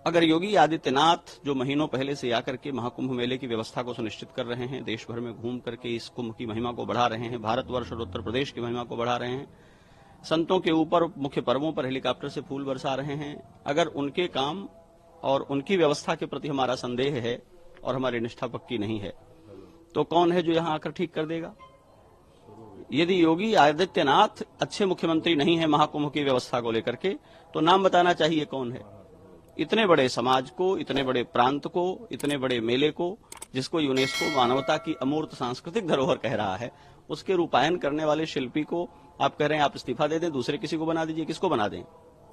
अगर योगी आदित्यनाथ जो महीनों पहले से आकर के महाकुंभ मेले की व्यवस्था को सुनिश्चित कर रहे हैं, देश भर में घूम करके इस कुंभ की महिमा को बढ़ा रहे हैं, भारतवर्ष और उत्तर प्रदेश की महिमा को बढ़ा रहे हैं, संतों के ऊपर मुख्य पर्वों पर हेलीकॉप्टर से फूल बरसा रहे हैं, अगर उनके काम और उनकी व्यवस्था के प्रति हमारा संदेह है और हमारी निष्ठा पक्की नहीं है, तो कौन है जो यहां आकर ठीक कर देगा? यदि योगी आदित्यनाथ अच्छे मुख्यमंत्री नहीं है महाकुंभ की व्यवस्था को लेकर के, तो नाम बताना चाहिए कौन है। इतने बड़े समाज को, इतने बड़े प्रांत को, इतने बड़े मेले को, जिसको यूनेस्को मानवता की अमूर्त सांस्कृतिक धरोहर कह रहा है, उसके रूपायन करने वाले शिल्पी को आप कह रहे हैं आप इस्तीफा दे दें, दूसरे किसी को बना दीजिए। किसको बना दें?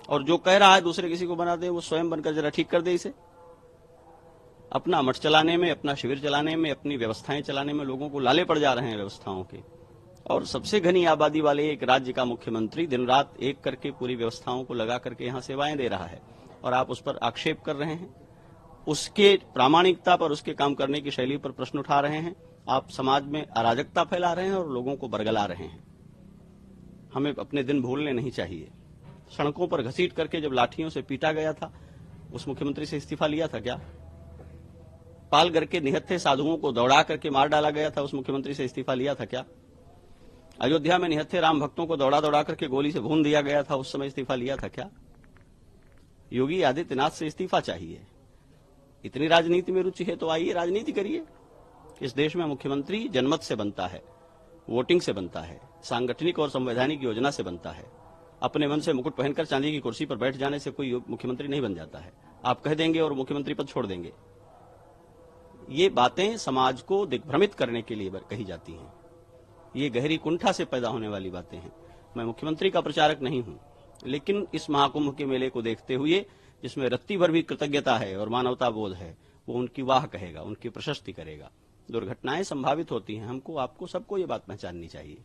और जो कह रहा है दूसरे किसी को बना दें, वो स्वयं बनकर जरा ठीक कर दे इसे। अपना मठ चलाने में, अपना शिविर चलाने में, अपनी व्यवस्थाएं चलाने में लोगों को लाले पड़ जा रहे हैं व्यवस्थाओं के। और सबसे घनी आबादी वाले एक राज्य का मुख्यमंत्री दिन रात एक करके पूरी व्यवस्थाओं को लगा करके यहां सेवाएं दे रहा है, और आप उस पर आक्षेप कर रहे हैं, उसके प्रामाणिकता पर, उसके काम करने की शैली पर प्रश्न उठा रहे हैं। आप समाज में अराजकता फैला रहे हैं और लोगों को बरगला रहे हैं। हमें अपने दिन भूलने नहीं चाहिए। सड़कों पर घसीट करके जब लाठियों से पीटा गया था, उस मुख्यमंत्री से इस्तीफा लिया था क्या? पालघर के निहत्थे साधुओं को दौड़ा करके मार डाला गया था, उस मुख्यमंत्री से इस्तीफा लिया था क्या? अयोध्या में निहत्थे राम भक्तों को दौड़ा दौड़ा करके गोली से भून दिया गया था, उस समय इस्तीफा लिया था क्या? योगी आदित्यनाथ से इस्तीफा चाहिए। इतनी राजनीति में रुचि है तो आइए राजनीति करिए। इस देश में मुख्यमंत्री जनमत से बनता है, वोटिंग से बनता है, सांगठनिक और संवैधानिक योजना से बनता है। अपने मन से मुकुट पहनकर चांदी की कुर्सी पर बैठ जाने से कोई मुख्यमंत्री नहीं बन जाता है। आप कह देंगे और मुख्यमंत्री पद छोड़ देंगे। ये बातें समाज को दिग्भ्रमित करने के लिए कही जाती हैं। ये गहरी कुंठा से पैदा होने वाली बातें हैं। मैं मुख्यमंत्री का प्रचारक नहीं हूं, लेकिन इस महाकुंभ के मेले को देखते हुए, जिसमें रत्ती भर भी कृतज्ञता है और मानवता बोध है, वो उनकी वाह कहेगा, उनकी प्रशस्ति करेगा। दुर्घटनाएं संभावित होती हैं, हमको, आपको, सबको ये बात पहचाननी चाहिए।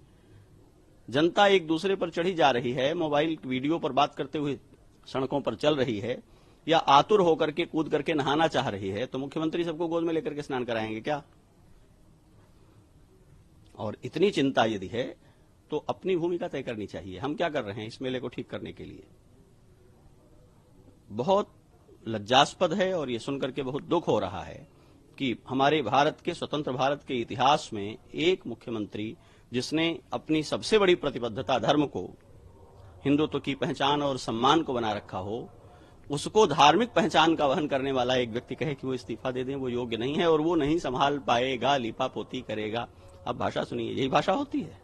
जनता एक दूसरे पर चढ़ी जा रही है, मोबाइल वीडियो पर बात करते हुए सड़कों पर चल रही है, या आतुर होकर के कूद करके नहाना चाह रही है, तो मुख्यमंत्री सबको गोद में लेकर के स्नान कराएंगे क्या? और इतनी चिंता यदि है तो अपनी भूमिका तय करनी चाहिए। हम क्या कर रहे हैं इस मेले को ठीक करने के लिए? बहुत लज्जास्पद है और ये सुनकर के बहुत दुख हो रहा है कि हमारे भारत के, स्वतंत्र भारत के इतिहास में एक मुख्यमंत्री जिसने अपनी सबसे बड़ी प्रतिबद्धता धर्म को, हिंदुत्व की पहचान और सम्मान को बना रखा हो, उसको धार्मिक पहचान का वहन करने वाला एक व्यक्ति कहे कि वो इस्तीफा दे दें, वो योग्य नहीं है और वो नहीं संभाल पाएगा, लीपा पोती करेगा। अब भाषा सुनिए, यही भाषा होती है।